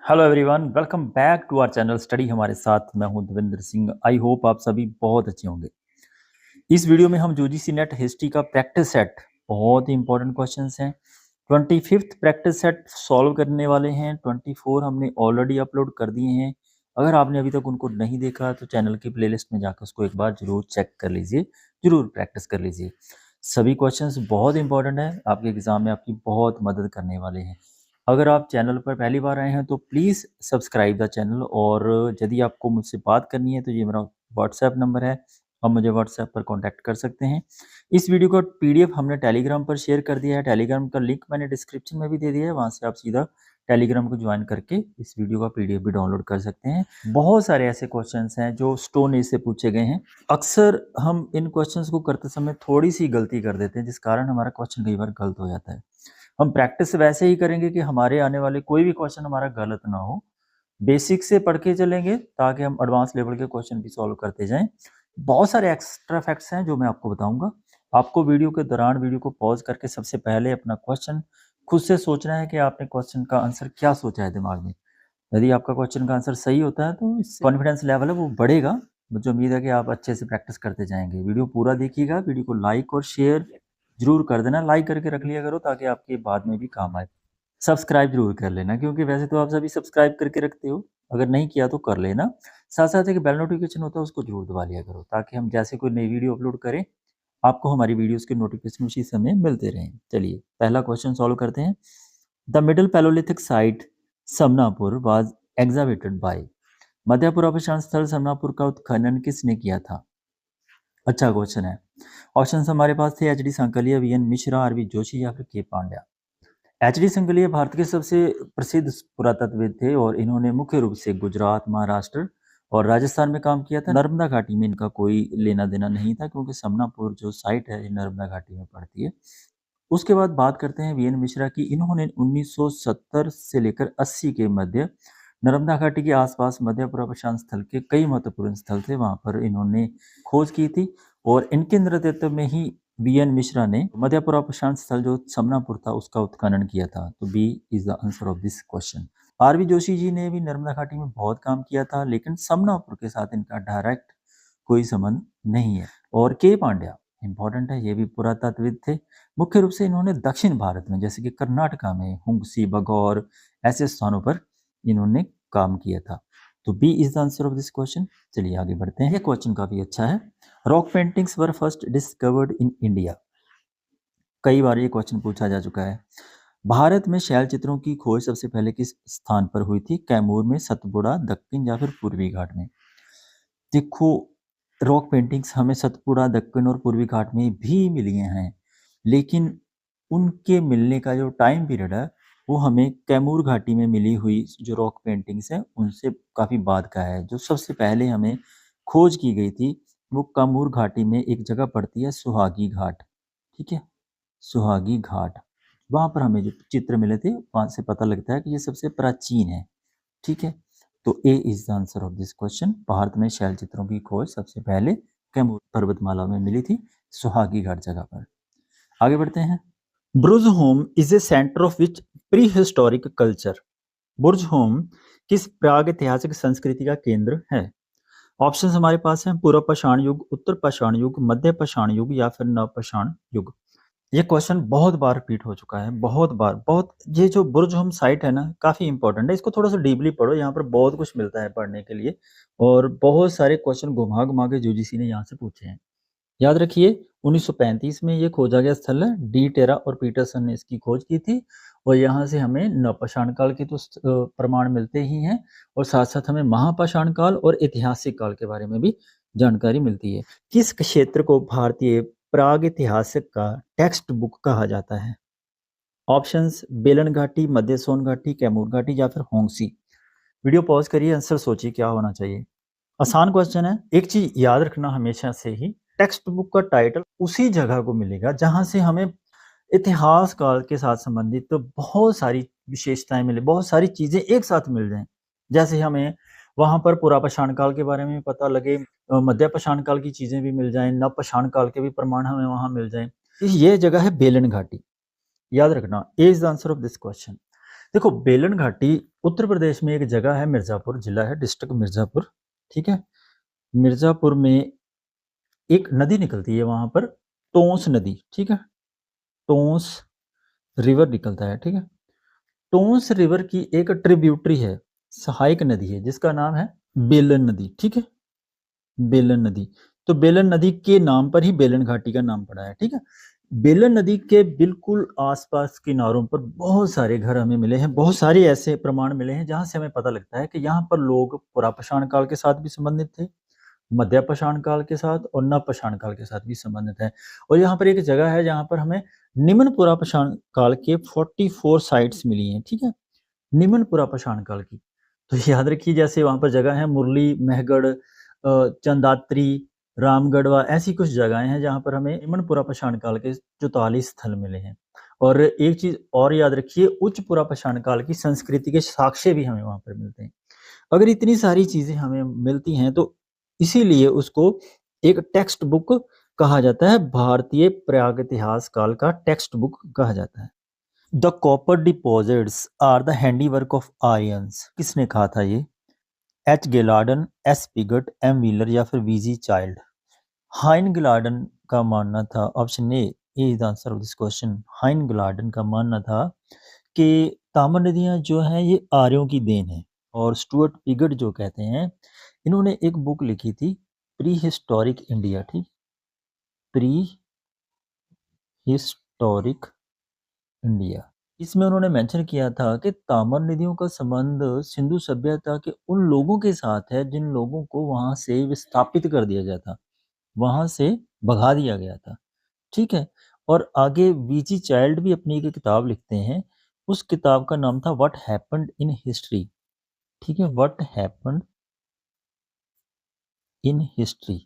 Hello everyone, welcome back to our channel study हमारे साथ। मैं हूं देवेंद्र सिंह। आई होप आप सभी बहुत अच्छे होंगे। इस वीडियो में हम यूजीसी नेट हिस्ट्री का प्रैक्टिस सेट, बहुत ही इंपॉर्टेंट क्वेश्चंस हैं, 25th प्रैक्टिस सेट सॉल्व करने वाले हैं। 24 हमने ऑलरेडी अपलोड कर दिए हैं। अगर आपने अभी तक उनको नहीं देखा तो चैनल की प्लेलिस्ट में जाकर उसको एक बार जरूर चेक कर लीजिए, जरूर प्रैक्टिस कर लीजिए। सभी क्वेश्चंस बहुत इंपॉर्टेंट है, आपके एग्जाम में आपकी बहुत मदद करने वाले हैं। अगर आप चैनल पर पहली बार आए हैं तो प्लीज़ सब्सक्राइब द चैनल, और यदि आपको मुझसे बात करनी है तो ये मेरा व्हाट्सएप नंबर है, आप मुझे व्हाट्सएप पर कांटेक्ट कर सकते हैं। इस वीडियो का पीडीएफ हमने टेलीग्राम पर शेयर कर दिया है। टेलीग्राम का लिंक मैंने डिस्क्रिप्शन में भी दे दिया है, वहाँ से आप सीधा टेलीग्राम को ज्वाइन करके इस वीडियो का पीडीएफ भी डाउनलोड कर सकते हैं। बहुत सारे ऐसे क्वेश्चंस हैं जो स्टोन एज से पूछे गए हैं। अक्सर हम इन क्वेश्चंस को करते समय थोड़ी सी गलती कर देते हैं, जिस कारण हमारा क्वेश्चन कई बार गलत हो जाता है। हम प्रैक्टिस वैसे ही करेंगे कि हमारे आने वाले कोई भी क्वेश्चन हमारा गलत ना हो। बेसिक से पढ़ के चलेंगे ताकि हम एडवांस लेवल के क्वेश्चन भी सॉल्व करते जाएं। बहुत सारे एक्स्ट्रा फैक्ट्स हैं जो मैं आपको बताऊंगा। आपको वीडियो के दौरान वीडियो को पॉज करके सबसे पहले अपना क्वेश्चन खुद से सोचना है कि आपने क्वेश्चन का आंसर क्या सोचा है दिमाग में। यदि आपका क्वेश्चन का आंसर सही होता है तो इससे कॉन्फिडेंस लेवल है वो बढ़ेगा। मुझे उम्मीद है कि आप अच्छे से प्रैक्टिस करते जाएंगे। वीडियो पूरा देखिएगा, वीडियो को लाइक और शेयर जरूर कर देना। लाइक करके रख लिया करो ताकि आपके बाद में भी काम आए। सब्सक्राइब जरूर कर लेना, क्योंकि वैसे तो आप सभी सब्सक्राइब करके रखते हो, अगर नहीं किया तो कर लेना। साथ साथ एक बेल नोटिफिकेशन होता है, उसको जरूर दबा लिया करो ताकि हम जैसे कोई नई वीडियो अपलोड करें आपको हमारी वीडियोस के नोटिफिकेशन उसी समय मिलते रहें। चलिए पहला क्वेश्चन सॉल्व करते हैं। The middle palaeolithic site Samnapur was excavated by. मध्यपुर अवशान स्थल समनापुर का उत्खनन किसने किया था? अच्छा क्वेश्चन है। ऑप्शन हमारे पास थे H D Sankalia, V N Mishra, R V Joshi या फिर K Pandya. H D Sankalia Bharat के सबसे प्रसिद्ध पुरातत्वविद थे और इन्होंने मुख्य रूप से गुजरात, महाराष्ट्र और राजस्थान में काम किया था। नर्मदा घाटी में इनका कोई लेना देना नहीं था, क्योंकि समनापुर जो साइट है ये नर्मदा घाटी में पड़ती है। उसके बाद बात करते हैं वी एन मिश्रा की। इन्होंने 1970 से लेकर 80 के मध्य नर्मदा घाटी के आसपास मध्यपुरा प्रशांत स्थल के कई महत्वपूर्ण स्थल थे, वहां पर इन्होंने खोज की थी। और इनके नेतृत्व में ही वी एन मिश्रा ने मध्यपुरा प्रशांत स्थल जो समनापुर था उसका उत्खनन किया था। तो B is the answer of this question. R V Joshi ji ने भी नर्मदा घाटी में बहुत काम किया था, लेकिन समनापुर के साथ इनका डायरेक्ट कोई संबंध नहीं है। और के पांड्या इंपॉर्टेंट है, ये भी पुरातत्वविद थे। मुख्य रूप से इन्होंने दक्षिण भारत में जैसे कि कर्नाटका में हुंगसी, बगौर ऐसे स्थानों पर इन्होंने काम किया था। तो B is the answer of this question. चलिए आगे बढ़ते हैं। ये क्वेश्चन काफी अच्छा है। Rock paintings were first discovered in India. कई बार ये क्वेश्चन पूछा जा चुका है। भारत में शैल चित्रों की खोज सबसे पहले किस स्थान पर हुई थी? कैमूर में, सतपुड़ा, दक्कन या फिर पूर्वी घाट में? देखो, रॉक पेंटिंग्स हमें सतपुड़ा, दक्कन और पूर्वी घाट में भी मिली हैं, लेकिन उनके मिलने का जो टाइम पीरियड है वो हमें कैमूर घाटी में मिली हुई जो रॉक पेंटिंग्स हैं उनसे काफ़ी बाद का है। जो सबसे पहले हमें खोज की गई थी वो कैमूर घाटी में एक जगह पड़ती है, सुहागी घाट। ठीक है, सुहागी घाट, वहाँ पर हमें जो चित्र मिले थे वहाँ से पता लगता है कि ये सबसे प्राचीन है। ठीक है, तो A is the answer of this question. Bharat में शैल चित्रों की खोज सबसे पहले कैमूर पर्वतमाला में मिली थी, सुहागी घाट जगह पर। आगे बढ़ते हैं। Burzahom is a centre of which prehistoric culture. Burzahom किस प्रागैतिहासिक संस्कृति का केंद्र है? ऑप्शन हमारे पास हैं पूर्व पाषाण युग, उत्तर पाषाण युग, मध्य पाषाण युग या फिर नव पाषाण युग। ये क्वेश्चन बहुत बार रिपीट हो चुका है, बहुत बार। बहुत ये जो बुर्ज होम साइट है ना, काफी इंपॉर्टेंट है। इसको थोड़ा सा डीपली पढ़ो, यहाँ पर बहुत कुछ मिलता है पढ़ने के लिए, और बहुत सारे क्वेश्चन घुमा घुमा के यूजीसी ने यहाँ से पूछे हैं। याद रखिए 1935 में ये खोजा गया स्थल है। डी टेरा और पीटरसन ने इसकी खोज की थी, और यहाँ से हमें नवपाषाण काल के तो प्रमाण मिलते ही हैं, और साथ साथ हमें महापाषाण काल और ऐतिहासिक काल के बारे में भी जानकारी मिलती है। किस क्षेत्र को भारतीय प्रागैतिहासिक का टेक्स्ट बुक कहा जाता है? ऑप्शंस बेलन घाटी, मध्य सोन घाटी, कैमूर घाटी या फिर होंगसी। वीडियो पॉज करिए, आंसर सोचिए क्या होना चाहिए। आसान क्वेश्चन है। एक चीज याद रखना हमेशा से ही, टेक्स्ट बुक का टाइटल उसी जगह को मिलेगा जहां से हमें इतिहास काल के साथ संबंधित तो बहुत सारी विशेषताएं मिले, बहुत सारी चीजें एक साथ मिल जाएं। जैसे हमें वहां पर पुरापाषाण काल के बारे में पता लगे, मध्य पाषाण काल की चीजें भी मिल जाएं, नव पाषाण काल के भी प्रमाण हमें वहां मिल जाएं। ये जगह है बेलन घाटी। याद रखना, A is the answer of this question. देखो बेलन घाटी उत्तर प्रदेश में एक जगह है, मिर्जापुर जिला है, डिस्ट्रिक्ट मिर्जापुर, ठीक है। मिर्जापुर में एक नदी निकलती है वहां पर, टोंस नदी, ठीक है। टोंस रिवर निकलता है, ठीक है। टोंस रिवर की एक ट्रिब्यूटरी है, सहायक नदी है, जिसका नाम है बेलन नदी, ठीक है। बेलन नदी, तो बेलन नदी के नाम पर ही बेलन घाटी का नाम पड़ा है, ठीक है। बेलन नदी के बिल्कुल आसपास किनारों पर बहुत सारे घर हमें मिले हैं, बहुत सारे ऐसे प्रमाण मिले हैं जहां से हमें पता लगता है कि यहाँ पर लोग पुरापाषाण काल के साथ भी संबंधित थे, मध्यपाषाण काल के साथ और नवपाषाण काल के साथ भी संबंधित है। और यहाँ पर एक जगह है जहाँ पर हमें निम्न पुरापाषाण काल के 44 साइट्स मिली हैं, ठीक है। निम्न पुरापाषाण काल की, तो याद रखिए, जैसे वहां पर जगह है मुरली, महगढ़, चंदात्री, रामगढ़वा, ऐसी कुछ जगहें हैं जहां पर हमें निम्न पुरापाषाण काल के 44 स्थल मिले हैं। और एक चीज और याद रखिए, उच्च पुरापाषाण काल की संस्कृति के साक्ष्य भी हमें वहां पर मिलते हैं। अगर इतनी सारी चीजें हमें मिलती हैं तो इसीलिए उसको एक टेक्स्ट बुक कहा जाता है, भारतीय प्रागैतिहासिक काल का टेक्स्ट बुक कहा जाता है। The copper deposits are the handiwork of Aryans, किसने कहा था ये? H Geldern, S Piggott, M Wheeler या फिर वीजी चाइल्ड? हाइन गिलार्डन का मानना था, option A is the answer of this question. Heine Geldern का मानना था कि ताम्र नदियां जो हैं ये आर्यों की देन है। और स्टुअर्ट पिगट जो कहते हैं, इन्होंने एक बुक लिखी थी, प्री हिस्टोरिक इंडिया, ठीक, प्री हिस्टोरिक इंडिया। इसमें उन्होंने मेंशन किया था कि ताम्र नदियों का संबंध सिंधु सभ्यता के उन लोगों के साथ है जिन लोगों को वहां से विस्थापित कर दिया गया था, वहां से भगा दिया गया था, ठीक है। और आगे वीजी चाइल्ड भी अपनी एक किताब लिखते हैं, उस किताब का नाम था व्हाट हैपेंड इन हिस्ट्री, ठीक है, व्हाट हैपेंड इन हिस्ट्री।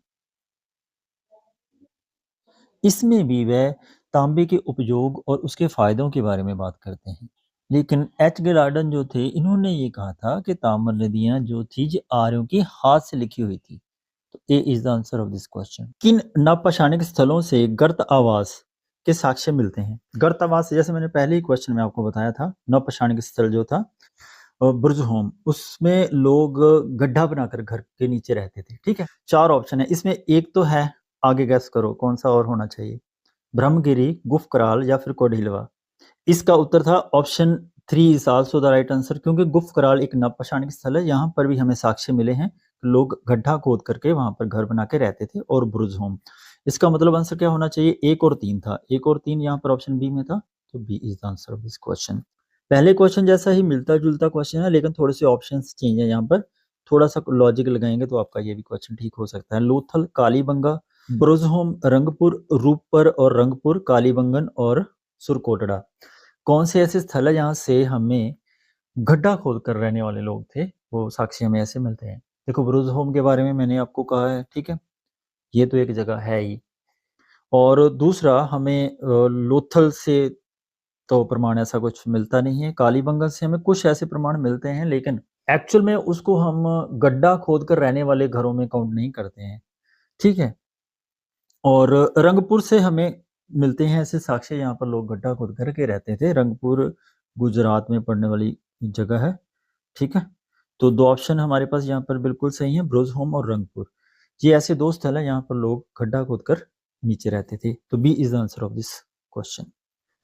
इसमें भी वह तांबे के उपयोग और उसके फायदों के बारे में बात करते हैं। लेकिन एच गिलार्डन जो थे, इन्होंने ये कहा था कि ताम्र नदियां जो थी ये आर्यों के हाथ से लिखी हुई थी। तो A is the answer of this question. किन नवपाषाणिक स्थलों से गर्त आवास के साक्ष्य मिलते हैं? गर्त आवास, जैसे मैंने पहले ही क्वेश्चन में आपको बताया था, नवपाषाणिक स्थल जो था बुर्जहोम, उसमें लोग गड्ढा बनाकर घर के नीचे रहते थे, ठीक है। 4 ऑप्शन है इसमें, एक तो है, आगे गैस करो कौन सा और होना चाहिए, ब्रह्मगिरी, गुफकराल या फिर कोडीलवा। इसका उत्तर था option 3 is also the right answer, क्योंकि गुफकराल एक नवपाषाणिक स्थल है, यहाँ पर भी हमें साक्ष्य मिले हैं, लोग गड्ढा खोद करके वहां पर घर बना के रहते थे। और बुर्जहोम, इसका मतलब आंसर क्या होना चाहिए, 1 और 3 था, 1 और 3 यहाँ पर ऑप्शन बी में था, तो B is the answer of this question. पहले क्वेश्चन जैसा ही मिलता जुलता क्वेश्चन है, लेकिन थोड़े से ऑप्शन चेंज है यहाँ पर, थोड़ा सा लॉजिक लगाएंगे तो आपका ये भी क्वेश्चन ठीक हो सकता है। लोथल, कालीबंगा, ब्रुजहोम, रंगपुर, रूपपर और रंगपुर, कालीबंगन और सुरकोटड़ा, कौन से ऐसे स्थल है जहाँ से हमें गड्ढा खोद कर रहने वाले लोग थे, वो साक्ष्य हमें ऐसे मिलते हैं। देखो ब्रुजहोम के बारे में मैंने आपको कहा है, ठीक है, ये तो एक जगह है ही। और दूसरा हमें लोथल से तो प्रमाण ऐसा कुछ मिलता नहीं है, कालीबंगन से हमें कुछ ऐसे प्रमाण मिलते हैं, लेकिन एक्चुअल में उसको हम गड्ढा खोद कर रहने वाले घरों में काउंट नहीं करते हैं, ठीक है। और रंगपुर से हमें मिलते हैं ऐसे साक्ष्य, यहाँ पर लोग गड्ढा खोद करके रहते थे। रंगपुर गुजरात में पड़ने वाली जगह है, ठीक है। तो 2 ऑप्शन हमारे पास यहाँ पर बिल्कुल सही है, ब्रुजहोम और रंगपुर। ये ऐसे 2 स्थल है यहाँ पर लोग गड्ढा खोद कर नीचे रहते थे, तो B is the answer of this question.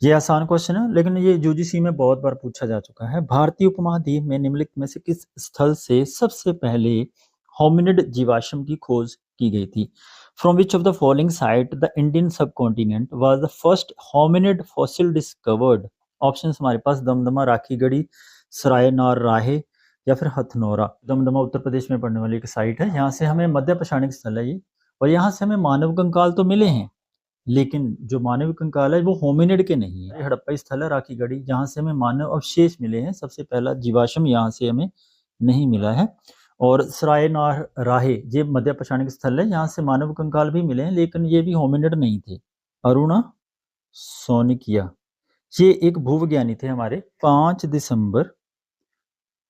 ये आसान क्वेश्चन है, लेकिन ये यूजीसी में बहुत बार पूछा जा चुका है। भारतीय उपमहाद्वीप में निम्नलिखित में से किस स्थल से सबसे पहले होमिनिड जीवाश्म की खोज की गई थी? From which of the following site the Indian subcontinent was the first hominid fossil discovered? Options हमारे पास दमदमा, राखीगढ़ी, सरायनार राहे या फिर हथनौरा। दमदमा उत्तर प्रदेश में पड़ने वाली एक साइट है, यहाँ से हमें मध्य पौराणिक स्थल है ये, और यहाँ से हमें मानव कंकाल तो मिले हैं, लेकिन जो मानव कंकाल है वो होमिनिड के नहीं है। हड़प्पा स्थल है राखीगढ़ी, जहाँ से हमें मानव अवशेष मिले हैं, सबसे पहला जीवाश्म यहाँ से हमें नहीं मिला है। और सरायनार राहे ये मध्य पौराणिक स्थल है, यहाँ से मानव कंकाल भी मिले हैं, लेकिन ये भी होमिनिड नहीं थे। अरुणा सोनिकिया, ये एक भूविज्ञानी थे हमारे। 5 दिसंबर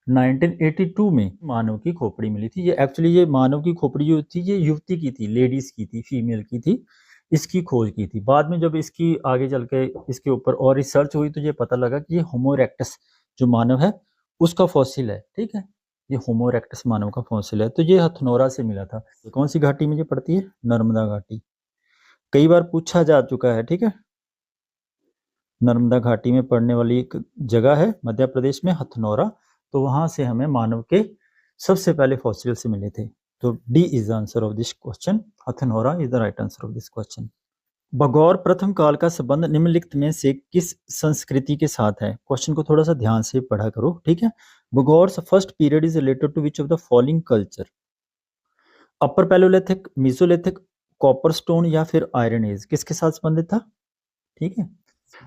1982 में मानव की खोपड़ी मिली थी। ये एक्चुअली ये मानव की खोपड़ी जो थी ये युवती की थी, लेडीज की थी, फीमेल की थी, इसकी खोज की थी। बाद में जब इसकी आगे चल के इसके ऊपर और रिसर्च हुई तो ये पता लगा कि ये होमो इरेक्टस जो मानव है उसका फॉसिल है, ठीक है। ये होमो इरेक्टस मानव का फॉसिल है। तो ये हथनोरा से मिला था। ये कौन सी घाटी में ये पड़ती है? नर्मदा घाटी। कई बार पूछा जा चुका है, ठीक है। नर्मदा घाटी में पड़ने वाली एक जगह है मध्य प्रदेश में, हथनोरा। तो वहां से हमें मानव के सबसे पहले फॉसिल से मिले थे। तो D is the answer of this question. Hathnora is the right answer of this question. Bhagor प्रथम काल का संबंध निम्नलिखित में से किस संस्कृति के साथ है? क्वेश्चन को थोड़ा सा ध्यान से पढ़ा करो, ठीक है। Bhagor first period is related to which of the following culture? Upper palaeolithic, mesolithic, copper stone या फिर आयरन एज, किसके साथ संबंधित था? ठीक है।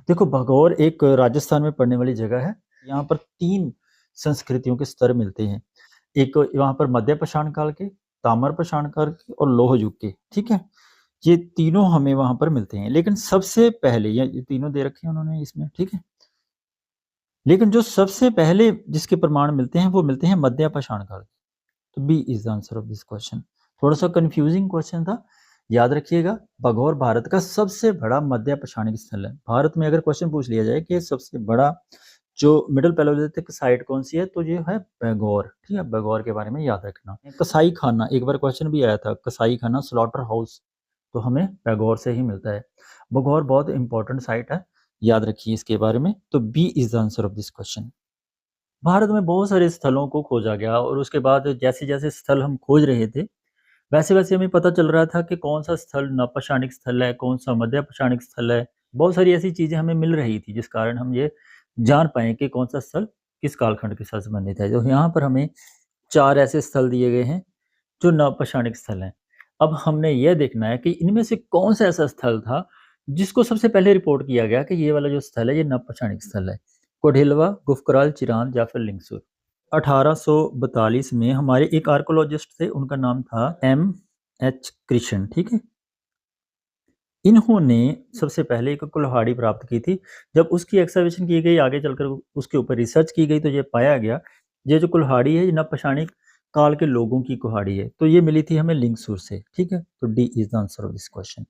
देखो, भगौर एक राजस्थान में पड़ने वाली जगह है। यहाँ पर 3 संस्कृतियों के स्तर मिलते हैं। एक वहाँ पर मध्य पाषाण काल के, ताम्र पाषाण काल के और लौह युग के, ठीक है। ये तीनों हमें वहां पर मिलते हैं, लेकिन सबसे पहले ये तीनों दे रखे हैं उन्होंने इसमें, ठीक है। लेकिन जो सबसे पहले जिसके प्रमाण मिलते हैं वो मिलते हैं मध्य पाषाण काल। तो B is the answer of this question. थोड़ा सा कंफ्यूजिंग क्वेश्चन था, याद रखिएगा। भगौर भारत का सबसे बड़ा मध्य पाषाणिक स्थल है। भारत में अगर क्वेश्चन पूछ लिया जाए कि सबसे बड़ा जो मिडिल पैलोलिथिक साइट कौन सी है, तो ये है भगौर, ठीक है। भगौर के बारे में याद रखना। कसाई खाना, एक बार क्वेश्चन भी आया था, कसाई खाना स्लॉटर हाउस, तो हमें भगौर से ही मिलता है। भगौर बहुत इंपॉर्टेंट साइट है, याद रखिए इसके बारे में। तो B is the answer of this question. Bharat में बहुत सारे स्थलों को खोजा गया और उसके बाद जैसे जैसे स्थल हम खोज रहे थे, वैसे वैसे हमें पता चल रहा था कि कौन सा स्थल नवपाषाणिक स्थल है, कौन सा मध्य पाषाणिक स्थल है। बहुत सारी ऐसी चीजें हमें मिल रही थी जिस कारण हम ये जान पाए कि कौन सा स्थल किस कालखंड के साथ संबंधित है। जो यहाँ पर हमें 4 ऐसे स्थल दिए गए हैं जो नवपाषाणिक स्थल हैं। अब हमने यह देखना है कि इनमें से कौन सा ऐसा स्थल था जिसको सबसे पहले रिपोर्ट किया गया कि ये वाला जो स्थल है ये नवपाषाणिक स्थल है। कोढिलवा, गुफकराल, चिरांद या फिर लिंगसुर। 1842 में हमारे एक आर्कोलॉजिस्ट थे, उनका नाम था M.H. कृष्ण, ठीक है। इन्होंने सबसे पहले एक कुल्हाड़ी प्राप्त की थी। जब उसकी एक्सकवेशन की गई, आगे चलकर उसके ऊपर रिसर्च की गई, तो ये पाया गया ये जो कुल्हाड़ी है ये नवपाषाणिक काल के लोगों की कुल्हाड़ी है। तो ये मिली थी हमें लिंगसुर से, ठीक है। तो D is the answer of this question.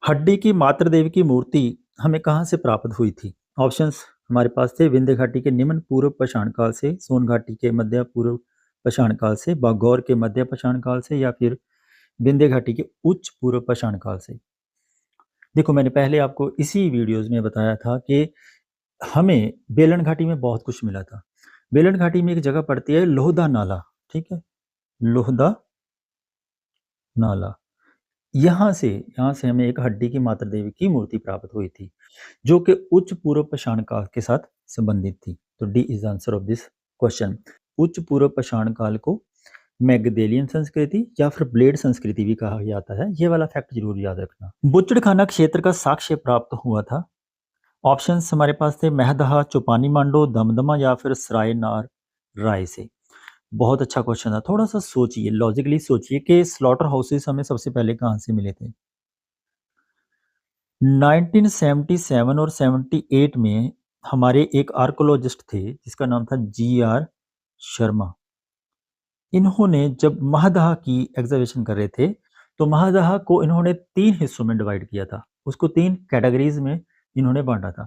हड्डी की मातृ देवी की मूर्ति हमें कहाँ से प्राप्त हुई थी? ऑप्शंस हमारे पास थे विंध्य घाटी के निम्न पूर्व पाषाण काल से, सोन घाटी के मध्य पूर्व पाषाण काल से, बागौर के मध्य पाषाण काल से या फिर विंध्य घाटी के उच्च पूर्व पाषाण काल से। देखो, मैंने पहले आपको इसी वीडियोस में बताया था कि हमें बेलन घाटी में बहुत कुछ मिला था। बेलन घाटी में एक जगह पड़ती है लोहदा नाला, ठीक है। लोहदा नाला, यहाँ से हमें एक हड्डी की मातृ देवी की मूर्ति प्राप्त हुई थी जो कि उच्च पूर्व पाषाण काल के साथ संबंधित थी। तो D is answer of this question. उच्च पूर्व पाषाण काल को मैगदेलियन संस्कृति या फिर ब्लेड संस्कृति भी कहा जाता है। ये वाला फैक्ट जरूर याद रखना। बुच्चड़खाना क्षेत्र का साक्ष्य प्राप्त हुआ था। ऑप्शंस हमारे पास थे महदहा, चौपानी मांडो, दमदमा या फिर सरायनार राय से। बहुत अच्छा क्वेश्चन था। थोड़ा सा सोचिए, लॉजिकली सोचिए कि स्लॉटर हाउसेस हमें सबसे पहले कहाँ से मिले थे। 1977 और 78 में हमारे एक आर्कोलॉजिस्ट थे जिसका नाम था GR शर्मा। इन्होंने जब महदहा की एग्जामिनेशन कर रहे थे तो महदहा को इन्होंने 3 हिस्सों में डिवाइड किया था। उसको 3 कैटेगरीज में इन्होंने बांटा था।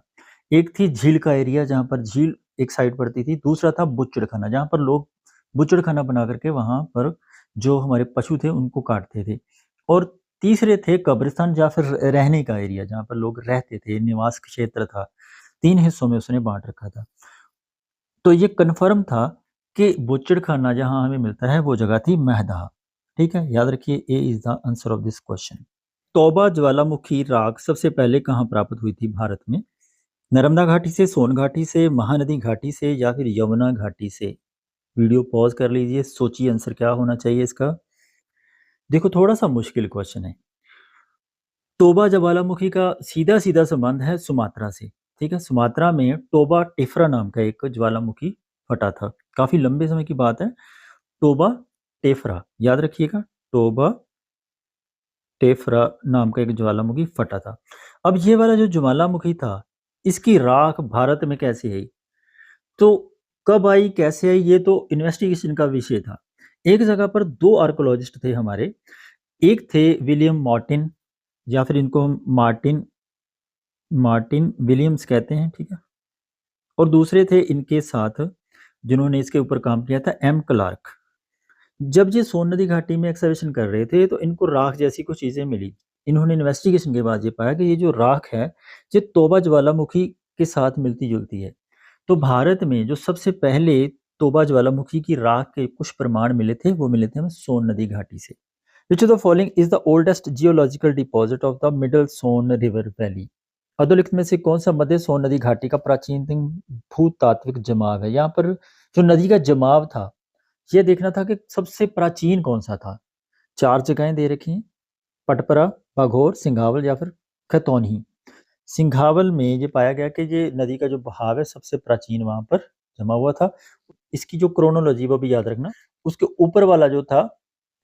एक थी झील का एरिया जहाँ पर झील एक साइड पड़ती थी। दूसरा था बुच्चड़खाना जहाँ पर लोग बुच्चड़खाना बना करके वहां पर जो हमारे पशु थे उनको काटते थे। और तीसरे थे कब्रिस्तान या फिर रहने का एरिया जहाँ पर लोग रहते थे, निवास क्षेत्र था। 3 हिस्सों में उसने बांट रखा था। तो ये कन्फर्म था कि बुच्चड़खाना जहां हमें मिलता है वो जगह थी महदहा, ठीक है। याद रखिए, A is the answer of this question. Toba ज्वालामुखी राख सबसे पहले कहाँ प्राप्त हुई थी भारत में? नर्मदा घाटी से, सोन घाटी से, महानदी घाटी से या फिर यमुना घाटी से? वीडियो पॉज कर लीजिए, सोचिए आंसर क्या होना चाहिए इसका। देखो, थोड़ा सा मुश्किल क्वेश्चन है। टोबा ज्वालामुखी का सीधा सीधा संबंध है सुमात्रा से, ठीक है। सुमात्रा में टोबा टेफरा नाम का एक ज्वालामुखी फटा था। काफी लंबे समय की बात है। टोबा टेफरा, याद रखिएगा, टोबा टेफरा नाम का एक ज्वालामुखी फटा था। अब ये वाला जो ज्वालामुखी था इसकी राख भारत में कैसे आई, तो कब आई, कैसे आई, ये तो इन्वेस्टिगेशन का विषय था। एक जगह पर 2 आर्कोलॉजिस्ट थे हमारे। एक थे विलियम मार्टिन या फिर इनको हम मार्टिन मार्टिन विलियम्स कहते हैं, ठीक है। और दूसरे थे इनके साथ जिन्होंने इसके ऊपर काम किया था एम क्लार्क। जब ये सोन नदी घाटी में एक्सकवेशन कर रहे थे तो इनको राख जैसी कुछ चीज़ें मिली। इन्होंने इन्वेस्टिगेशन के बाद ये पाया कि ये जो राख है ये तोबा ज्वालामुखी के साथ मिलती-जुलती है। तो भारत में जो सबसे पहले तोबा ज्वालामुखी की राख के कुछ प्रमाण मिले थे वो मिले थे हमें सोन नदी घाटी से। Which of the following is the oldest geological deposit of the Middle Sone River Valley? अधोलिखित में से कौन सा मध्य सोन नदी घाटी का प्राचीनतम भूतात्विक जमाव है? यहाँ पर जो नदी का जमाव था ये देखना था कि सबसे प्राचीन कौन सा था। 4 जगहें दे रखी हैं, पटपरा, बाघोर, सिंघावल या फिर खतौनी। सिंघावल में ये पाया गया कि ये नदी का जो बहाव है सबसे प्राचीन वहाँ पर जमा हुआ था। इसकी जो क्रोनोलॉजी वो भी याद रखना। उसके ऊपर वाला जो था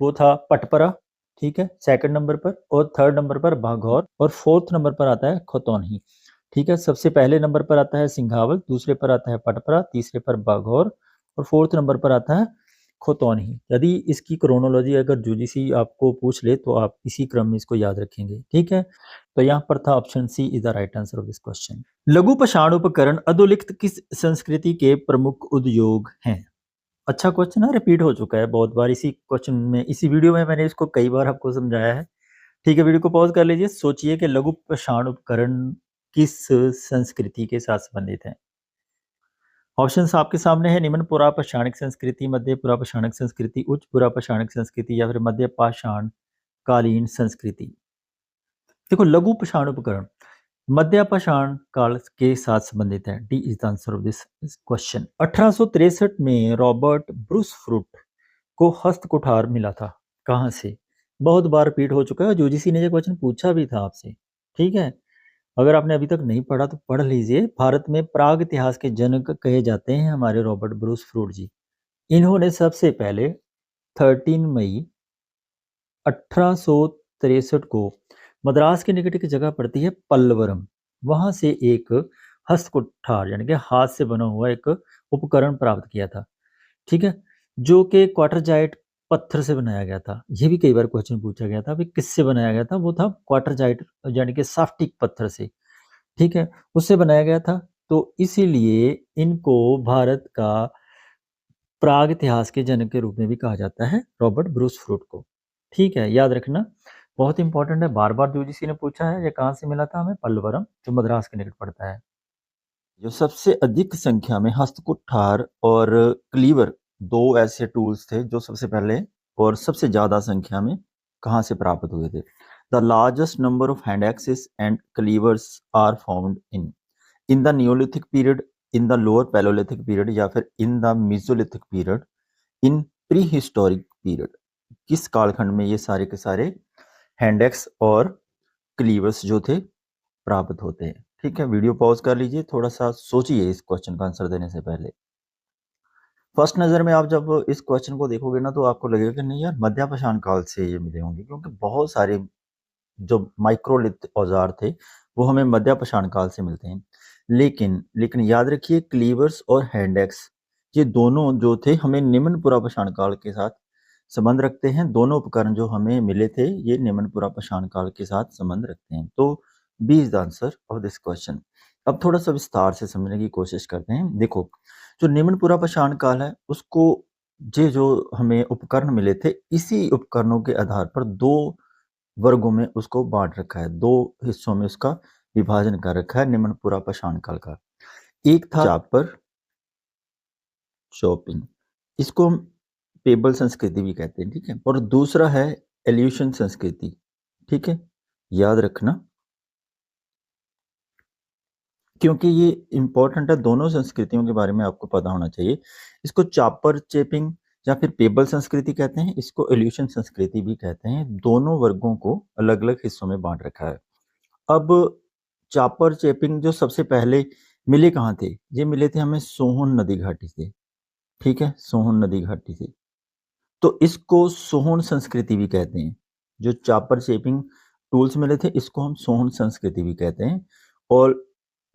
वो था पटपरा, ठीक है, सेकंड नंबर पर, और थर्ड नंबर पर बाघौर, और फोर्थ नंबर पर आता है खतौनी। ठीक है, सबसे पहले नंबर पर आता है सिंघावल, दूसरे पर आता है पटपरा, तीसरे पर बाघौर और फोर्थ नंबर पर आता है खतौनी। यदि इसकी क्रोनोलॉजी अगर यूजीसी आपको पूछ ले तो आप इसी क्रम में इसको याद रखेंगे। ठीक है, तो यहाँ पर था option C is the right answer of this question. लघु पाषाण उपकरण अधोलिखित किस संस्कृति के प्रमुख उद्योग हैं? अच्छा क्वेश्चन है, रिपीट हो चुका है बहुत बार। इसी क्वेश्चन में, इसी वीडियो में मैंने इसको कई बार आपको समझाया है। ठीक है, वीडियो को पॉज कर लीजिए, सोचिए कि लघु पाषाण उपकरण किस संस्कृति के साथ संबंधित है। ऑप्शंस आपके सामने है, निम्न पुरा पाषाणिक संस्कृति, मध्य पुरा पाषाणिक संस्कृति, उच्च पुरा पाषाणिक संस्कृति या फिर मध्य पाषाण कालीन संस्कृति। देखो, लघु पाषाण उपकरण मध्य पाषाण काल के साथ संबंधित है। D is the answer of this question. 1863 में रॉबर्ट ब्रूस फ्रूट को हस्त कुठार मिला था, कहाँ से? बहुत बार रिपीट हो चुका है, यूजीसी ने ये क्वेश्चन पूछा भी था आपसे। ठीक है, अगर आपने अभी तक नहीं पढ़ा तो पढ़ लीजिए। भारत में प्राग इतिहास के जनक कहे जाते हैं हमारे रॉबर्ट ब्रूस फ्रूट जी। इन्होंने सबसे पहले 13 मई 1863 को मद्रास के निकट एक जगह पड़ती है पल्लवरम, वहां से एक हस्त कुठार यानी कि हाथ से बना हुआ एक उपकरण प्राप्त किया था। ठीक है, जो कि क्वार्टरजाइट पत्थर से बनाया गया था। ये भी कई बार क्वेश्चन पूछा गया था, किससे बनाया गया था? वो था क्वार्टरजाइट यानी कि साफ्टिक पत्थर से। ठीक है, उससे बनाया गया था। तो इसीलिए इनको भारत का प्राग इतिहास के जनक के रूप में भी कहा जाता है, रॉबर्ट ब्रूस फ्रूट को। ठीक है, याद रखना, बहुत इंपॉर्टेंट है। बार बार यूजीसी ने पूछा है। ये कहाँ से मिला था हमें? पल्लवरम, जो मद्रास के निकट पड़ता है। जो सबसे अधिक संख्या में हस्तकुठार और क्लीवर, दो ऐसे टूल्स थे जो सबसे पहले और सबसे ज्यादा संख्या में कहाँ से प्राप्त हुए थे? The largest number of hand axes and cleavers are found in the neolithic period, in the lower palaeolithic period या फिर in the mesolithic period, in prehistoric period. किस कालखंड में ये सारे के सारे हैंडेक्स और क्लीवर्स जो थे प्राप्त होते हैं? ठीक है, वीडियो पॉज कर लीजिए, थोड़ा सा सोचिए इस क्वेश्चन का आंसर देने से पहले। फर्स्ट नज़र में आप जब इस क्वेश्चन को देखोगे ना तो आपको लगेगा कि नहीं यार, मध्य पाषाण काल से ये मिले होंगे, क्योंकि बहुत सारे जो माइक्रोलिथ औजार थे वो हमें मध्य पाषाण काल से मिलते हैं। लेकिन याद रखिए, क्लीवर्स और हैंडेक्स ये दोनों जो थे हमें निम्न पुरा पाषाण काल के साथ संबंध रखते हैं। दोनों उपकरण जो हमें मिले थे ये निम्न पुरा पाषाण काल के साथ संबंध रखते हैं। तो B is the answer of this question. अब थोड़ा सा विस्तार से समझने की कोशिश करते हैं। देखो, जो निम्न पुरा पाषाण काल है उसको ये जो हमें उपकरण मिले थे, इसी उपकरणों के आधार पर दो वर्गों में उसको बांट रखा है, दो हिस्सों में उसका विभाजन कर रखा है निम्न पुरा पाषाण काल का। एक था चापर शॉपिंग, इसको हम पेबल संस्कृति भी कहते हैं। ठीक है, और दूसरा है एल्यूशन संस्कृति। ठीक है, याद रखना क्योंकि ये इंपॉर्टेंट है, दोनों संस्कृतियों के बारे में आपको पता होना चाहिए। इसको चापर चेपिंग या फिर पेबल संस्कृति कहते हैं, इसको एल्यूशन संस्कृति भी कहते हैं। दोनों वर्गों को अलग अलग हिस्सों में बांट रखा है। अब चापर चेपिंग जो सबसे पहले मिले कहाँ थे? ये मिले थे हमें सोहन नदी घाटी से। ठीक है, सोहन नदी घाटी से। तो इसको सोहन संस्कृति भी कहते हैं। जो चापर शेपिंग टूल्स मिले थे इसको हम सोहन संस्कृति भी कहते हैं।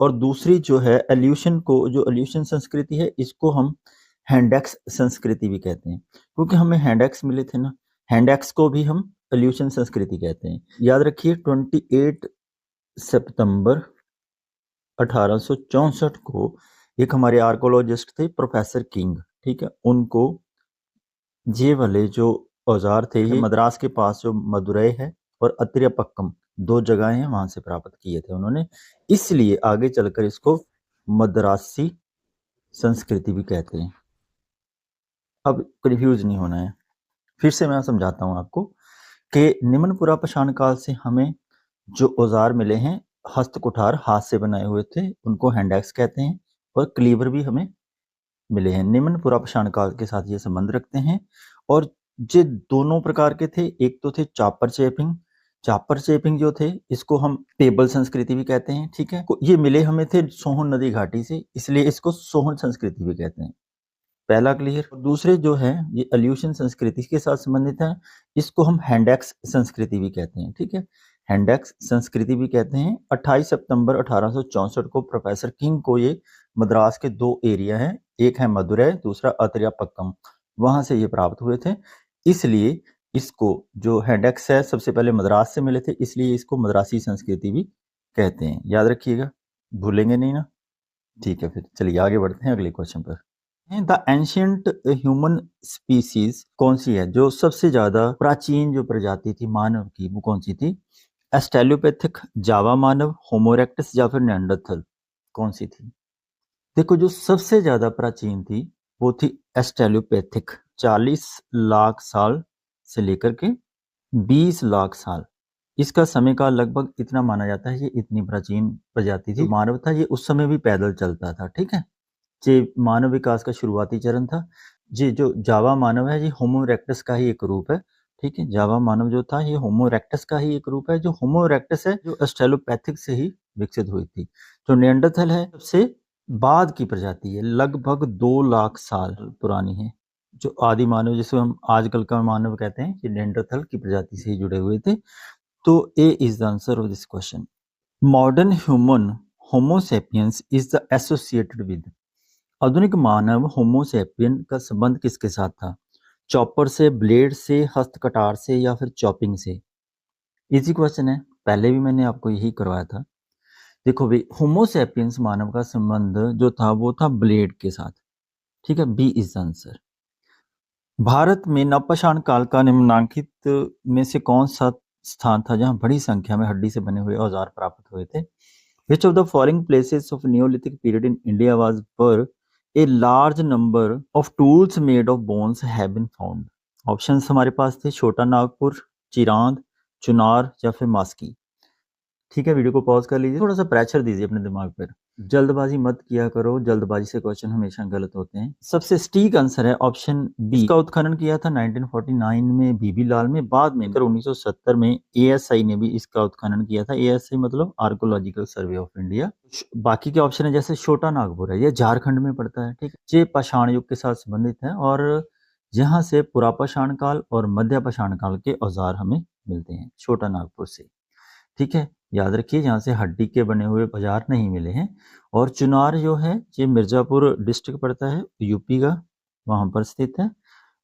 और दूसरी जो है एल्यूशन को, जो एल्यूशन संस्कृति है इसको हम हैंडेक्स संस्कृति भी कहते हैं, क्योंकि हमें हैंडेक्स मिले थे ना। हैंडेक्स को भी हम एल्यूशन संस्कृति कहते हैं। याद रखिए, 28 सितंबर 1864 को एक हमारे आर्कोलॉजिस्ट थे प्रोफेसर किंग, ठीक है, उनको ये वाले जो औजार थे ये मद्रास के पास जो मदुरई है और अत्रियापक्कम 2 जगह हैं वहां से प्राप्त किए थे उन्होंने, इसलिए आगे चलकर इसको मद्रासी संस्कृति भी कहते हैं। अब कंफ्यूज नहीं होना है, फिर से मैं समझाता हूं आपको कि निम्न पुरापाषाण काल से हमें जो औजार मिले हैं, हस्त कुठार हाथ से बनाए हुए थे, उनको हैंड एक्स कहते हैं, और क्लीवर भी हमें मिले हैं, निम्न पुरापाषाण काल के साथ ये संबंध रखते हैं। और ये दोनों प्रकार के थे, एक तो थे चापर चेपिंग, चापर चेपिंग जो थे इसको हम पेबल संस्कृति भी कहते हैं, ठीक है, ये मिले हमें थे सोहन नदी घाटी से, इसलिए इसको सोहन संस्कृति भी कहते हैं। पहला क्लियर। दूसरे जो है ये अल्यूशन संस्कृति के साथ संबंधित है, इसको हम हैंडेक्स संस्कृति भी कहते हैं, ठीक है, हैंडेक्स संस्कृति भी कहते हैं। 28 सितंबर 1864 को प्रोफेसर किंग को ये मद्रास के 2 एरिया हैं, एक है मदुरै, दूसरा अत्रियापक्कम, वहां से ये प्राप्त हुए थे, इसलिए इसको जो हैंडेक्स है सबसे पहले मद्रास से मिले थे, इसलिए इसको मद्रासी संस्कृति भी कहते हैं, याद रखिएगा, भूलेंगे नहीं ना। ठीक है, फिर चलिए आगे बढ़ते हैं अगले क्वेश्चन पर। द एंशियंट ह्यूमन स्पीसीज कौन सी है जो सबसे ज्यादा प्राचीन जो प्रजाति थी मानव की, वो कौन सी थी? एस्टेलोपैथिक, जावा मानव, होमो इरेक्टस या फिर निएंडरथल, कौन सी थी? देखो जो सबसे ज्यादा प्राचीन थी वो थी एस्टेलोपैथिक, 40 लाख साल से लेकर के 20 लाख साल, इसका समय काल लगभग इतना माना जाता है, ये इतनी प्राचीन प्रजाति थी। मानव था ये उस समय भी पैदल चलता था, ठीक है, ये मानव विकास का शुरुआती चरण था। ये जो जावा मानव है ये होमो इरेक्टस का ही एक रूप है, ठीक है, जावा मानव जो था ये होमो इरेक्टस का ही एक रूप है। जो होमो इरेक्टस है जो एस्ट्रेलोपैथिक से ही विकसित हुई थी। जो निएंडरथल है सबसे बाद की प्रजाति है, लगभग 2 लाख साल पुरानी है। जो आदि मानव जिसे हम आजकल का मानव कहते हैं, ये निएंडरथल की प्रजाति से ही जुड़े हुए थे। तो A is the answer of this question. Modern human homo sapiens is the associated with, आधुनिक मानव होमोसेपियन का संबंध किसके साथ था? चॉपर से, ब्लेड से, हस्तकटार से या फिर चॉपिंग से? इजी क्वेश्चन है, पहले भी मैंने आपको यही करवाया था। देखो भाई, होमोसेपियंस मानव का संबंध जो था वो था ब्लेड के साथ, ठीक है, बी इज आंसर। भारत में नवपाषाण काल का निम्नलिखित में से कौन सा स्थान था जहां बड़ी संख्या में हड्डी से बने हुए औजार प्राप्त हुए थे? Which of the following places of Neolithic period in India was where a large number of tools made of bones have been found? Options हमारे पास थे छोटा नागपुर, चिरांद, चुनार या फिर मास्की। ठीक है, वीडियो को पॉज कर लीजिए, थोड़ा सा प्रेशर दीजिए अपने दिमाग पर, जल्दबाजी मत किया करो, जल्दबाजी से क्वेश्चन हमेशा गलत होते हैं। सबसे सटीक आंसर है ऑप्शन बी। इसका उत्खनन किया था 1949 में बीबी लाल में, बाद में 1970 में एएसआई ने भी इसका उत्खनन किया था। एएसआई मतलब आर्कोलॉजिकल सर्वे ऑफ इंडिया। बाकी के ऑप्शन है जैसे छोटा नागपुर है, ये झारखंड में पड़ता है, ठीक है, ये पाषाण युग के साथ संबंधित है और यहाँ से पुरापाषाण काल और मध्यपाषाण काल के औजार हमें मिलते हैं छोटा नागपुर से, ठीक है, याद रखिए यहाँ से हड्डी के बने हुए औजार नहीं मिले हैं। और चुनार जो है ये मिर्जापुर डिस्ट्रिक्ट पड़ता है यूपी का, वहां पर स्थित है,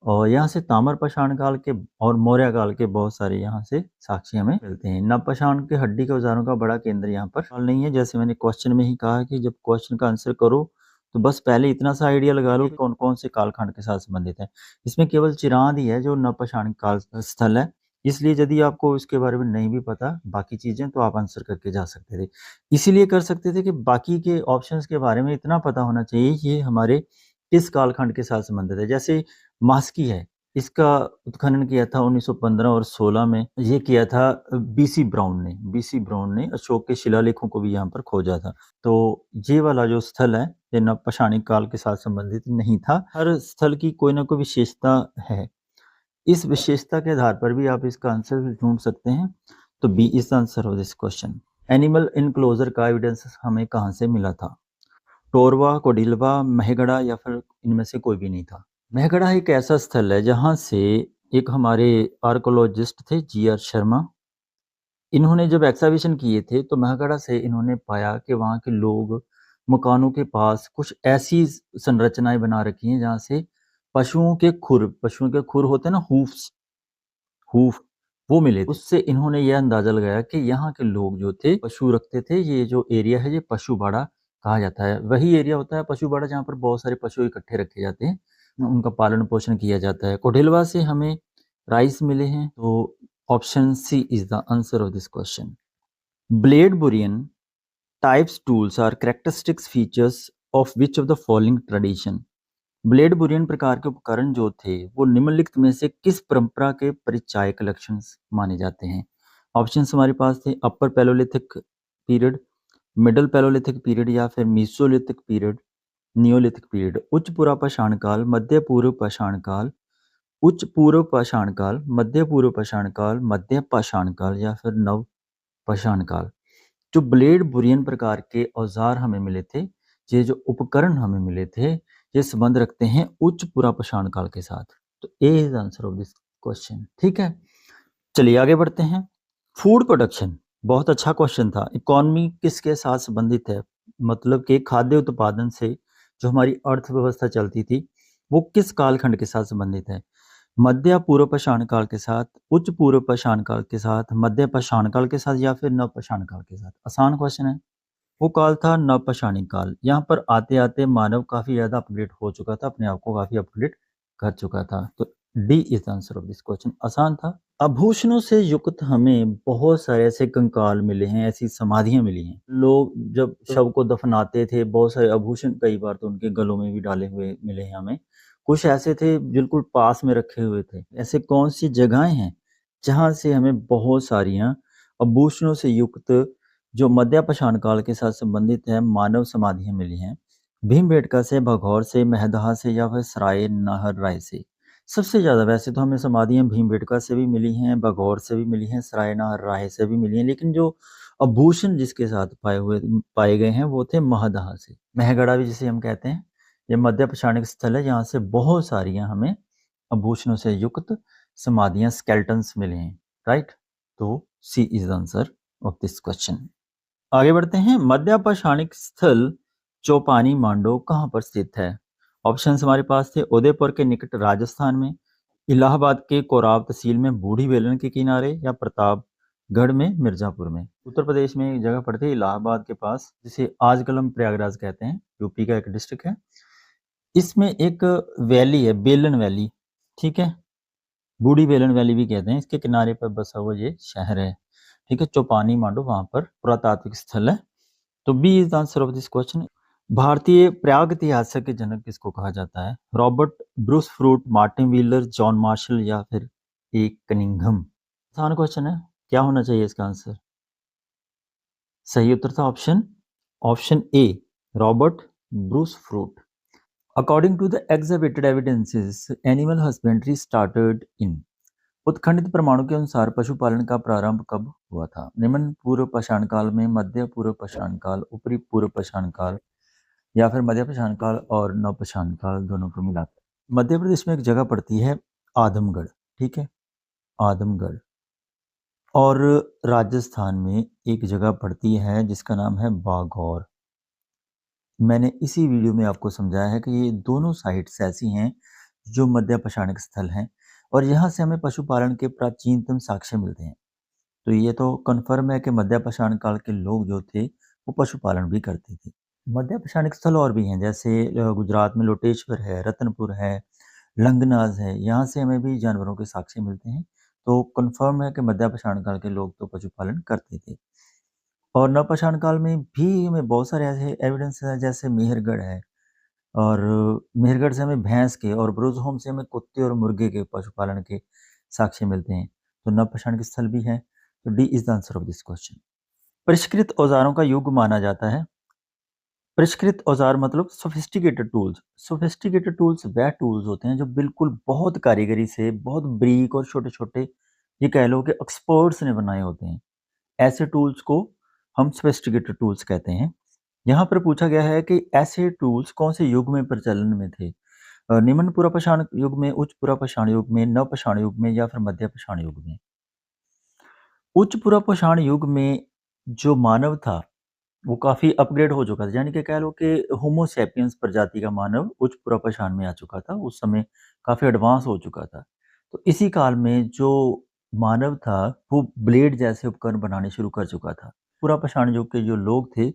और यहाँ से ताम्रपाषाण काल के और मौर्य काल के बहुत सारे यहाँ से साक्ष्य हमें मिलते हैं। नवपाषाण के हड्डी के औजारों का बड़ा केंद्र यहाँ पर नहीं है, जैसे मैंने क्वेश्चन में ही कहा कि जब क्वेश्चन का आंसर करो तो बस पहले इतना सा आइडिया लगा लो कि कौन कौन से कालखंड के साथ संबंधित है। इसमें केवल चिरांद ही है जो नवपाषाण काल स्थल है, इसलिए यदि आपको इसके बारे में नहीं भी पता बाकी चीजें तो आप आंसर करके जा सकते थे। इसीलिए कर सकते थे कि बाकी के ऑप्शंस के बारे में इतना पता होना चाहिए ये हमारे किस कालखंड के साथ संबंधित है। जैसे मास्की है, इसका उत्खनन किया था 1915 और 16 में, ये किया था बीसी ब्राउन ने अशोक के शिलालेखों को भी यहाँ पर खोजा था। तो ये वाला जो स्थल है ये नवपाषाणिक काल के साथ संबंधित नहीं था। हर स्थल की कोई ना कोई विशेषता है, इस विशेषता के आधार पर भी आप इसका आंसर ढूंढ सकते हैं। तो B is the answer of this question. Animal enclosure का एविडेंस हमें कहां से मिला था? टोरवा, कोडिलवा, महगढ़ा या फिर इनमें से कोई भी नहीं था? महगढ़ा एक ऐसा स्थल है जहां से एक हमारे आर्कोलॉजिस्ट थे GR शर्मा, इन्होंने जब एक्सकवेशन किए थे तो महगढ़ा से इन्होंने पाया कि वहाँ के लोग मकानों के पास कुछ ऐसी संरचनाएं बना रखी हैं जहाँ से पशुओं के खुर होते हैं ना, हूफ वो मिले। उससे इन्होंने यह अंदाजा लगाया कि यहाँ के लोग जो थे पशु रखते थे, ये जो एरिया है ये पशु बाड़ा कहा जाता है। वही एरिया होता है पशुबाड़ा जहाँ पर बहुत सारे पशु इकट्ठे रखे जाते हैं, उनका पालन पोषण किया जाता है। कोडेलवा से हमें राइस मिले हैं, तो option C is the answer of this question. Blade burin types tools are characteristics features of which of the following tradition. Blade burin प्रकार के उपकरण जो थे वो निम्नलिखित में से किस परंपरा के परिचायक लक्षण माने जाते हैं। ऑप्शंस हमारे पास थे upper palaeolithic period, middle palaeolithic period या फिर मीसोलिथिक पीरियड, नियोलिथिक पीरियड। उच्च पूर्व पाषाण काल, मध्य पूर्व पाषाण काल, उच्च पूर्व पाषाण काल, मध्य पूर्व पाषाण काल, मध्य पाषाण काल या फिर नव पाषाण काल। जो ब्लेड बुरियन प्रकार के औजार हमें मिले थे, ये जो उपकरण हमें मिले थे, ये संबंध रखते हैं उच्च पूर्व पाषाण काल के साथ। तो A is answer of this question. ठीक है, चलिए आगे बढ़ते हैं। फूड प्रोडक्शन बहुत अच्छा क्वेश्चन था। इकोनॉमी किसके साथ संबंधित है, मतलब कि खाद्य उत्पादन से जो हमारी अर्थव्यवस्था चलती थी वो किस कालखंड के साथ संबंधित है। मध्य पूर्व पाषाण काल के साथ, उच्च पूर्व पाषाण काल के साथ, मध्य पाषाण काल के साथ या फिर नव पाषाण काल के साथ। आसान क्वेश्चन है। वो काल था नवपाषाणी काल। यहाँ पर आते आते मानव काफी ज्यादा अपग्रेड हो चुका था, अपने आप को काफी अपग्रेड कर चुका था। तो D is answer of this question. आसान था। आभूषणों से युक्त हमें बहुत सारे ऐसे कंकाल मिले हैं, ऐसी समाधियां मिली हैं। लोग जब शव को दफनाते थे बहुत सारे आभूषण कई बार तो उनके गलों में भी डाले हुए मिले हैं हमें। कुछ ऐसे थे बिल्कुल पास में रखे हुए थे। ऐसे कौन सी जगहें हैं जहां से हमें बहुत सारियां आभूषणों से युक्त जो मध्य पाषाण काल के साथ संबंधित है मानव समाधियां मिली हैं। भीमबेटका से, भगौर से, महदहा से या फिर सराय नाहर राय से। सबसे ज्यादा वैसे तो हमें समाधियां भीमबेटका से भी मिली हैं, भगौर से भी मिली हैं, सराय नाहर राय से भी मिली हैं, लेकिन जो आभूषण जिसके साथ पाए गए हैं वो थे महदहा से। महगढ़ा भी जिसे हम कहते हैं, ये मध्य पाषाणिक स्थल है, यहाँ से बहुत सारियां हमें आभूषणों से युक्त समाधियां स्केल्टन्स मिले हैं। राइट, तो C is the answer of this question. आगे बढ़ते हैं। मध्य पाषाणिक स्थल चौपानी मांडो कहाँ पर स्थित है। ऑप्शंस हमारे पास थे उदयपुर के निकट राजस्थान में, इलाहाबाद के कोराब तहसील में बूढ़ी बेलन के किनारे या प्रतापगढ़ में मिर्जापुर में। उत्तर प्रदेश में एक जगह पड़ती है इलाहाबाद के पास, जिसे आजकल हम प्रयागराज कहते हैं, यूपी का एक डिस्ट्रिक्ट है। इसमें एक वैली है, बेलन वैली। ठीक है, बूढ़ी बेलन वैली भी कहते हैं। इसके किनारे पर बसा हुआ ये शहर है। ठीक है, चौपानी मांडो वहां पर पुरातात्विक स्थल है। तो B is the answer of this question. भारतीय प्रागैतिहासिक के जनक किसको कहा जाता है। Robert Bruce Foote, Martin Wheeler, John Marshall या फिर ए कनिंघम। आसान क्वेश्चन है, क्या होना चाहिए इसका आंसर। सही उत्तर था option A, Robert Bruce Foote. According to the exhibited evidences animal husbandry started in. उत्खंडित प्रमाणों के अनुसार पशुपालन का प्रारंभ कब हुआ था। निम्न पूर्व पाषाण काल में, मध्य पूर्व पाषाण काल, ऊपरी पूर्व पाषाण काल या फिर मध्य पाषाण काल और नव पाषाण काल, दोनों को मिलाकर। मध्य प्रदेश में एक जगह पड़ती है आदमगढ़। ठीक है, आदमगढ़। और राजस्थान में एक जगह पड़ती है जिसका नाम है बागौर। मैंने इसी वीडियो में आपको समझाया है कि ये दोनों साइट्स ऐसी हैं जो मध्य पाषाणिक स्थल हैं और यहाँ से हमें पशुपालन के प्राचीनतम साक्ष्य मिलते हैं। तो ये तो कन्फर्म है कि मध्य पाषाण काल के लोग जो थे वो पशुपालन भी करते थे। मध्य पाषाणिक स्थल और भी हैं, जैसे गुजरात में लोटेश्वर है, रतनपुर है, लंगनाज है, यहाँ से हमें भी जानवरों के साक्ष्य मिलते हैं। तो कन्फर्म है कि मध्य पाषाण काल के लोग तो पशुपालन करते थे। और नवपाषाण काल में भी हमें बहुत सारे ऐसे एविडेंस है, जैसे मेहरगढ़ है, और मेहरगढ़ से हमें भैंस के और ब्रुजहोम से हमें कुत्ते और मुर्गे के पशुपालन के साक्ष्य मिलते हैं। तो नवपाषाण के स्थल भी हैं। तो D is the answer of this question. परिष्कृत औजारों का युग माना जाता है। परिष्कृत औजार मतलब सोफिस्टिकेटेड टूल्स। सोफिस्टिकेटेड टूल्स वह टूल्स होते हैं जो बिल्कुल बहुत कारीगरी से, बहुत ब्रीक और छोटे छोटे, ये कह लो कि एक्सपर्ट्स ने बनाए होते हैं। ऐसे टूल्स को हम सोफिस्टिकेटेड टूल्स कहते हैं। यहाँ पर पूछा गया है कि ऐसे टूल्स कौन से युग में प्रचलन में थे। निम्न पुरापाषाण युग में, उच्च पुरापाषाण युग में, नवपाषाण युग में या फिर मध्य पाषाण युग में। उच्च पुरापाषाण युग में जो मानव था वो काफी अपग्रेड हो चुका था, यानी कि कह लो कि होमो सैपियंस प्रजाति का मानव उच्च पुरापाषाण में आ चुका था। उस समय काफी एडवांस हो चुका था। तो इसी काल में जो मानव था वो ब्लेड जैसे उपकरण बनाने शुरू कर चुका था। पुरापाषाण युग के जो लोग थे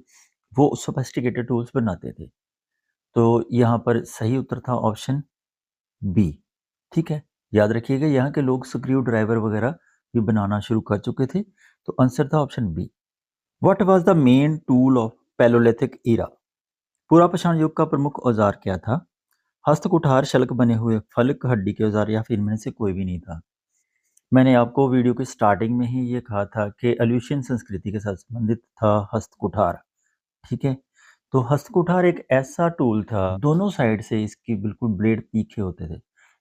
वो सोफिस्टिकेटेड टूल्स बनाते थे। तो यहाँ पर सही उत्तर था ऑप्शन बी। ठीक है, याद रखिएगा यहाँ के लोग स्क्रू ड्राइवर वगैरह भी बनाना शुरू कर चुके थे। तो आंसर था option B. What was the main tool of palaeolithic era? पुरापाषाण युग का प्रमुख औजार क्या था? हस्तकुठार, शल्क बने हुए फलक, हड्डी के औजार या फिर इनमें से कोई भी नहीं था। मैंने आपको वीडियो की स्टार्टिंग में ही ये कहा था कि एल्यूशियन संस्कृति के साथ संबंधित था हस्तकुठार। ठीक है, तो हस्तकुठार एक ऐसा टूल था, दोनों साइड से इसकी बिल्कुल ब्लेड तीखे होते थे।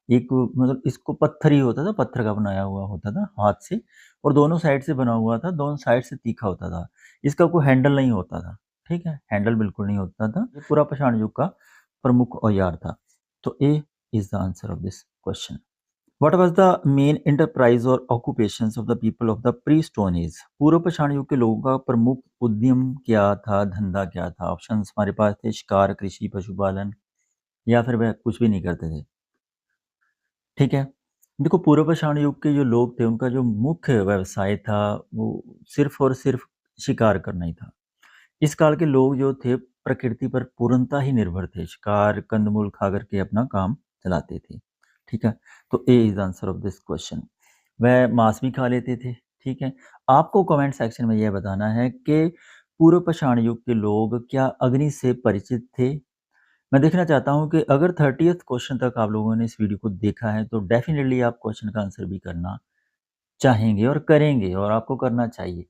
एक मतलब इसको पत्थर ही होता था, पत्थर का बनाया हुआ होता था हाथ से, और दोनों साइड से बना हुआ था, दोनों साइड से तीखा होता था। इसका कोई हैंडल नहीं होता था। ठीक है, हैंडल बिल्कुल नहीं होता था। ये पूरा पाषाण युग का प्रमुख औजार था। तो A is the answer of this question. What was the main enterprise or occupations of the people of the pre-Stone Age? पूर्व पाषाण युग के लोगों का प्रमुख उद्यम क्या था, धंधा क्या था? ऑप्शंस हमारे पास थे शिकार, कृषि, पशुपालन या फिर वह कुछ भी नहीं करते थे। ठीक है, देखो पूर्व पाषाण युग के जो लोग थे उनका जो मुख्य व्यवसाय था वो सिर्फ और सिर्फ शिकार करना ही था। इस काल के लोग जो थे प्रकृति पर पूर्णतः ही निर्भर थे, शिकार कंदमूल खा करके अपना काम चलाते थे। ठीक है, तो A is answer of this question. वह मांस भी खा लेते थे। ठीक है, आपको कमेंट सेक्शन में यह बताना है कि पूर्व पाषाण युग के लोग क्या अग्नि से परिचित थे? मैं देखना चाहता हूं कि अगर 30th क्वेश्चन तक आप लोगों ने इस वीडियो को देखा है तो डेफिनेटली आप क्वेश्चन का आंसर भी करना चाहेंगे और करेंगे, और आपको करना चाहिए।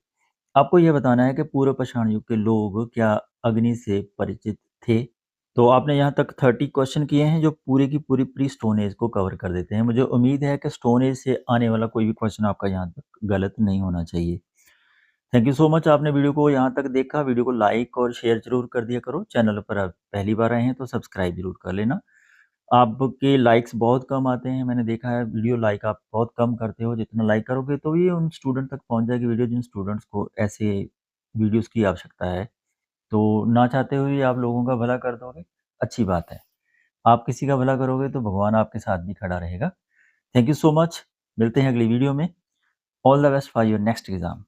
आपको यह बताना है कि पूर्व पाषाण युग के लोग क्या अग्नि से परिचित थे? तो आपने यहाँ तक 30 क्वेश्चन किए हैं जो पूरी की पूरी प्री स्टोन एज को कवर कर देते हैं। मुझे उम्मीद है कि स्टोन एज से आने वाला कोई भी क्वेश्चन आपका यहाँ तक गलत नहीं होना चाहिए। थैंक यू सो मच, आपने वीडियो को यहाँ तक देखा। वीडियो को लाइक और शेयर ज़रूर कर दिया करो। चैनल पर आप पहली बार आए हैं तो सब्सक्राइब ज़रूर कर लेना। आपके लाइक्स बहुत कम आते हैं, मैंने देखा है वीडियो लाइक आप बहुत कम करते हो। जितना लाइक करोगे तो ये उन स्टूडेंट तक पहुँच जाएगी वीडियो जिन स्टूडेंट्स को ऐसे वीडियोज़ की आवश्यकता है। तो ना चाहते हुए आप लोगों का भला कर दोगे, अच्छी बात है। आप किसी का भला करोगे तो भगवान आपके साथ भी खड़ा रहेगा। थैंक यू सो मच, मिलते हैं अगली वीडियो में। All the best for your next exam.